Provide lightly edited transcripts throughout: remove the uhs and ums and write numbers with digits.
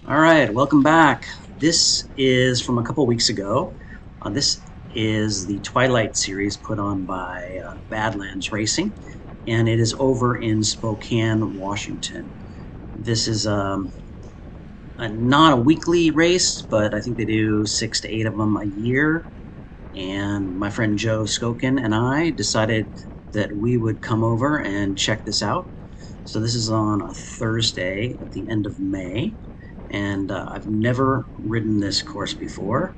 All right, welcome back. This is from a couple weeks ago. This is the Twilight series put on by Badlands Racing, and it is over in Spokane, Washington. This is not a weekly race, but I think they do 6 to 8 of them a year. And my friend Joe Skokin and I decided that we would come over and check this out. So this is on a Thursday at the end of May, and I've never ridden this course before,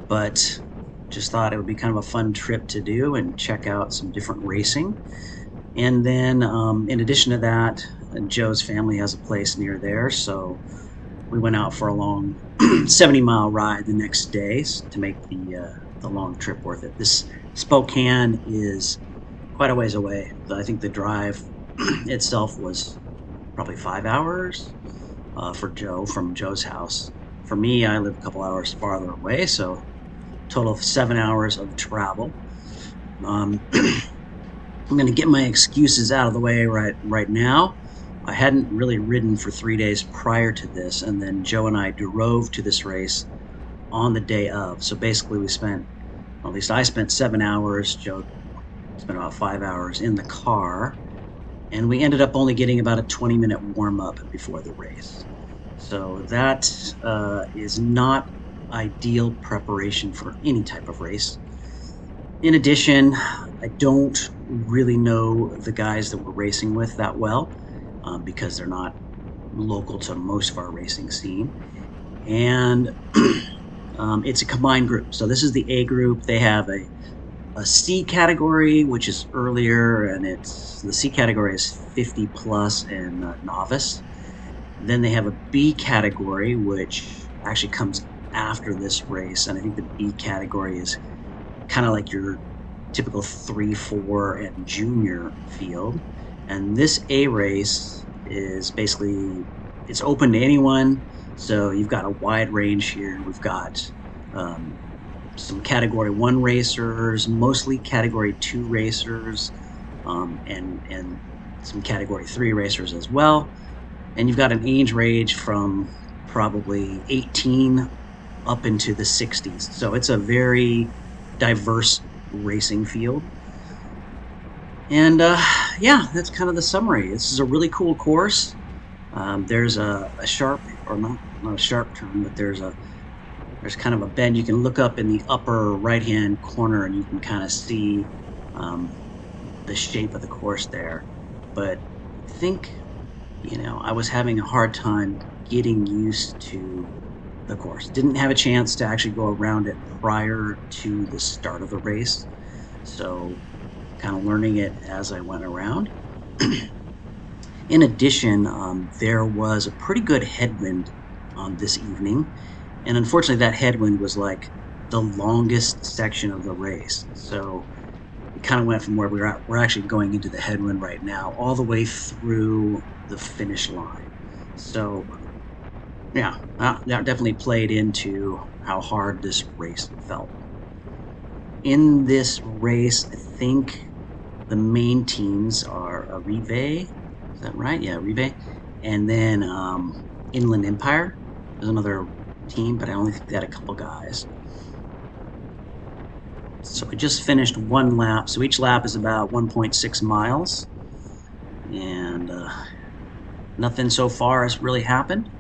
but just thought it would be kind of a fun trip to do and check out some different racing. And then, in addition to that, Joe's family has a place near there, so we went out for a long 70-mile ride the next day to make the long trip worth it. This Spokane is quite a ways away. I think the drive itself was probably 5 hours for Joe from Joe's house. For me, I live a couple hours farther away, so total of 7 hours of travel. I'm going to get my excuses out of the way right now. I hadn't really ridden for 3 days prior to this, and then Joe and I drove to this race on the day of. So basically, we spent, well, at least I spent 7 hours. Joe spent about 5 hours in the car, and we ended up only getting about a 20-minute warm up before the race. So that is not ideal preparation for any type of race. In addition, I don't really know the guys that we're racing with that well because they're not local to most of our racing scene. And it's a combined group. So this is the A group. They have a C category, which is earlier, and the C category is 50 plus and novice. Then they have a B category, which actually comes after this race, and I think the B category is kind of like your typical 3, 4, and junior field. And this A race is basically, it's open to anyone. So you've got a wide range here. We've got some category 1 racers, mostly category 2 racers, and some category 3 racers as well. And you've got an age range from probably 18 up into the 60s. So it's a very diverse racing field. And yeah, that's kind of the summary. This is a really cool course. There's a sharp, or not a sharp turn, but there's kind of a bend. You can look up in the upper right-hand corner and you can kind of see the shape of the course there. But I think, I was having a hard time getting used to the course. Didn't have a chance to actually go around it prior to the start of the race. So kind of learning it as I went around. In addition, there was a pretty good headwind on this evening. And unfortunately, that headwind was like the longest section of the race. So we kind of went from where we're actually going into the headwind right now, all the way through the finish line. So yeah, that definitely played into how hard this race felt. In this race, I think the main teams are Arrive, is that right? Yeah, Arrive. And then Inland Empire. There's another team, but I only think they had a couple guys. So we just finished one lap. So each lap is about 1.6 miles. And nothing so far has really happened.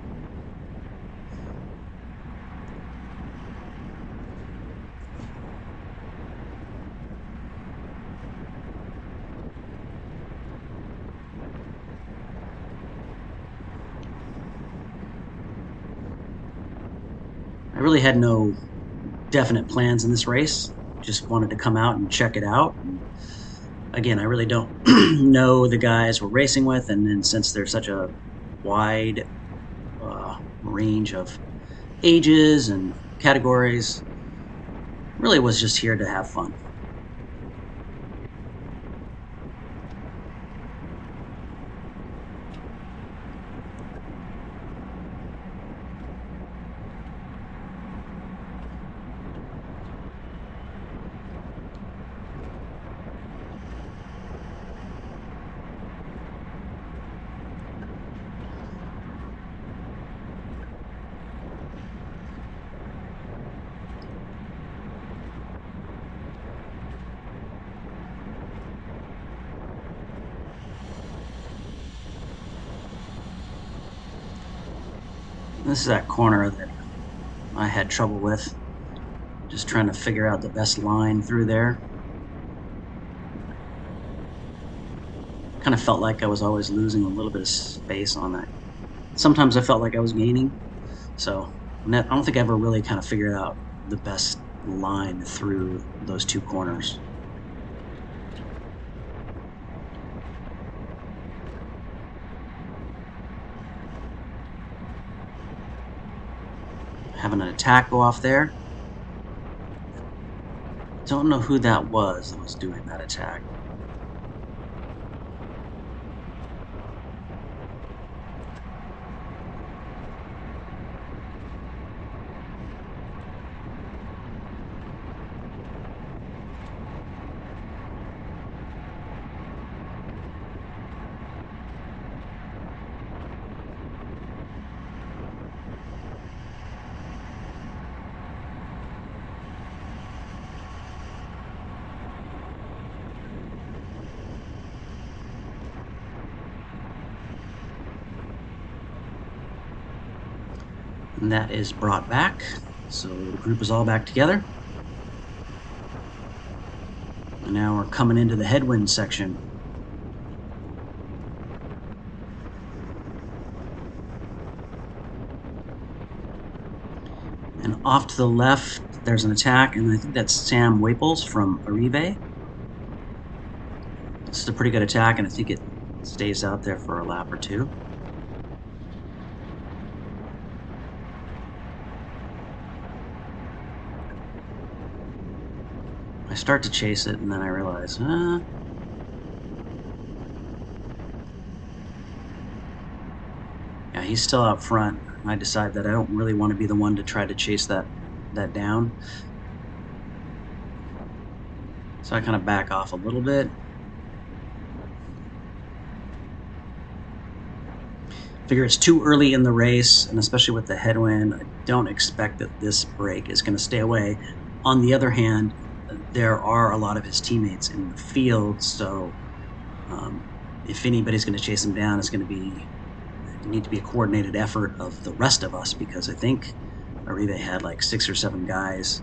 I really had no definite plans in this race. Just wanted to come out and check it out. And again, I really don't know the guys we're racing with, and then since there's such a wide range of ages and categories, really was just here to have fun. This is that corner that I had trouble with. Just trying to figure out the best line through there. Kind of felt like I was always losing a little bit of space on that. Sometimes I felt like I was gaining. So I don't think I ever really kind of figured out the best line through those two corners. Having an attack go off there. Don't know who that was doing that attack. And that is brought back. So the group is all back together. And now we're coming into the headwind section. And off to the left, there's an attack, and I think that's Sam Waples from Arrive. This is a pretty good attack, and I think it stays out there for a lap or two. I start to chase it, and then I realize, yeah, he's still out front. I decide that I don't really want to be the one to try to chase that down. So I kind of back off a little bit. Figure it's too early in the race, and especially with the headwind, I don't expect that this break is going to stay away. On the other hand, there are a lot of his teammates in the field, so if anybody's going to chase him down, it's going to need to be a coordinated effort of the rest of us, because I think Arrive had like 6 or 7 guys,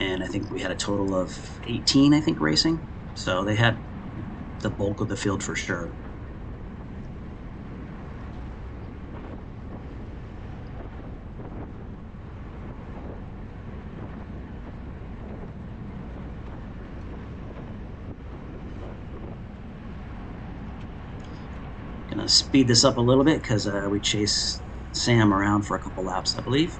and I think we had a total of 18, I think, racing. So they had the bulk of the field for sure. Gonna speed this up a little bit because we chase Sam around for a couple laps, I believe.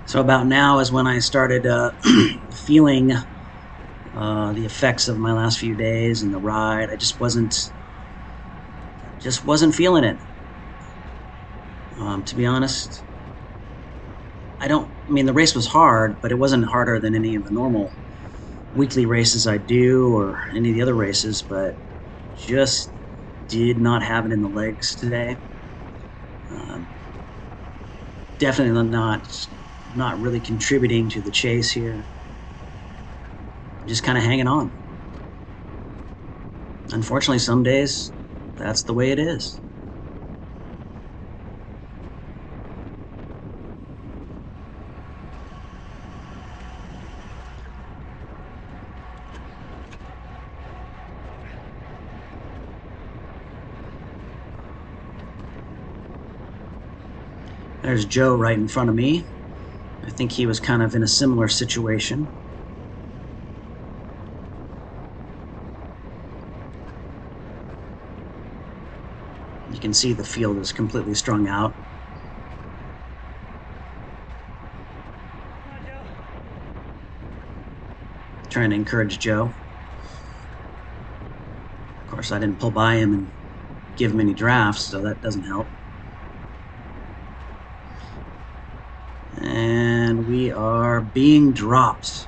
So about now is when I started feeling the effects of my last few days and the ride. I just wasn't feeling it. To be honest, I mean, the race was hard, but it wasn't harder than any of the normal weekly races I do or any of the other races, but just did not have it in the legs today. Um, Definitely not really contributing to the chase here. Just kind of hanging on. Unfortunately, some days that's the way it is. There's Joe right in front of me. I think he was kind of in a similar situation. You can see the field is completely strung out. Trying to encourage Joe. Of course, I didn't pull by him and give him any drafts, so that doesn't help. And we are being dropped.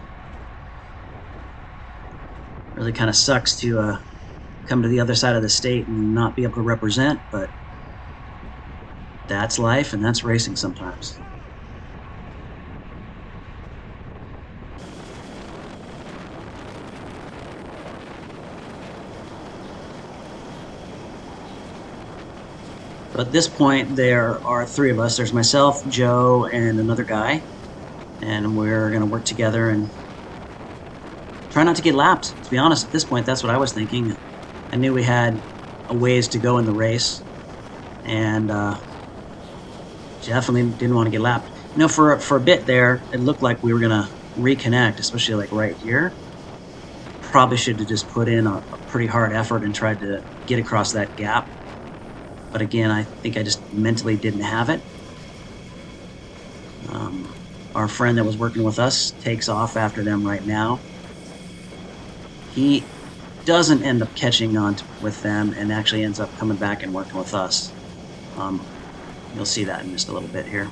Really kind of sucks to come to the other side of the state and not be able to represent, but that's life and that's racing sometimes. So at this point, there are three of us. There's myself, Joe, and another guy, and we're going to work together and try not to get lapped. To be honest, at this point, that's what I was thinking. I knew we had a ways to go in the race, and definitely didn't want to get lapped. You know, for a bit there, it looked like we were going to reconnect, especially like right here. Probably should have just put in a pretty hard effort and tried to get across that gap. But again, I think I just mentally didn't have it. Our friend that was working with us takes off after them right now. He doesn't end up catching on with them and actually ends up coming back and working with us. You'll see that in just a little bit here.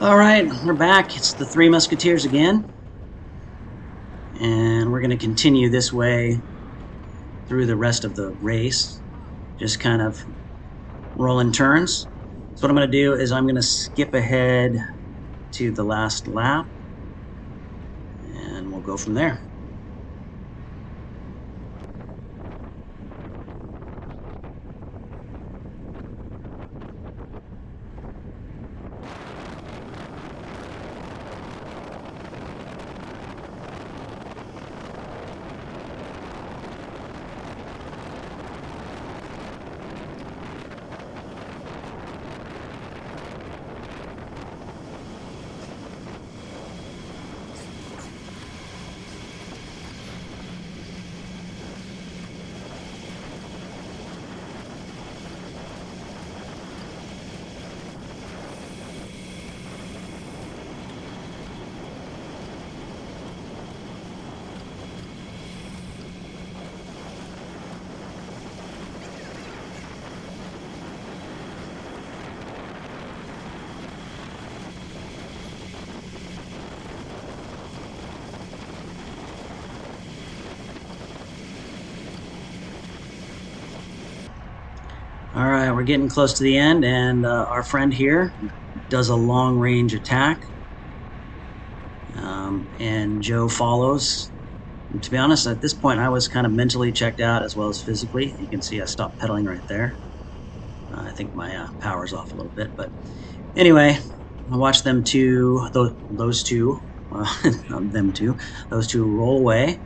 All right, we're back. It's the Three Musketeers again. And we're going to continue this way through the rest of the race, just kind of rolling turns. So what I'm going to do is I'm going to skip ahead to the last lap. go from there. All right, we're getting close to the end, and our friend here does a long range attack, and Joe follows. And to be honest, at this point, I was kind of mentally checked out as well as physically. You can see I stopped pedaling right there. I think my power's off a little bit, but anyway, I watched them two, those two, not them two, those two roll away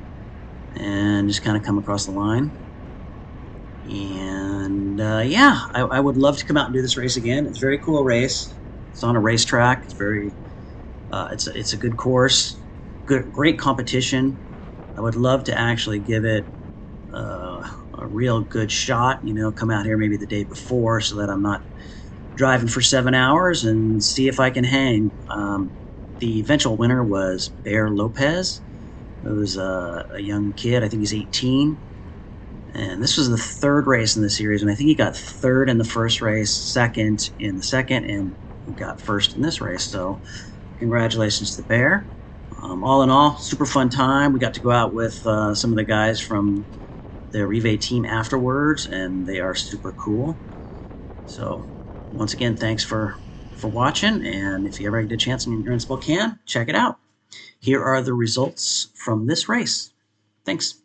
and just kind of come across the line. And yeah, I would love to come out and do this race again. It's a very cool race. It's on a racetrack. It's very, it's a good course, great competition. I would love to actually give it a real good shot. You know, come out here maybe the day before so that I'm not driving for 7 hours and see if I can hang. The eventual winner was Bear Lopez. It was a young kid. I think he's 18. And this was the third race in the series, and I think he got third in the first race, second in the second, and he got first in this race. So congratulations to Bear. All in all, super fun time. We got to go out with some of the guys from the Rive team afterwards, and they are super cool. So once again, thanks for watching, and if you ever get a chance and you're in Spokane, check it out. Here are the results from this race. Thanks.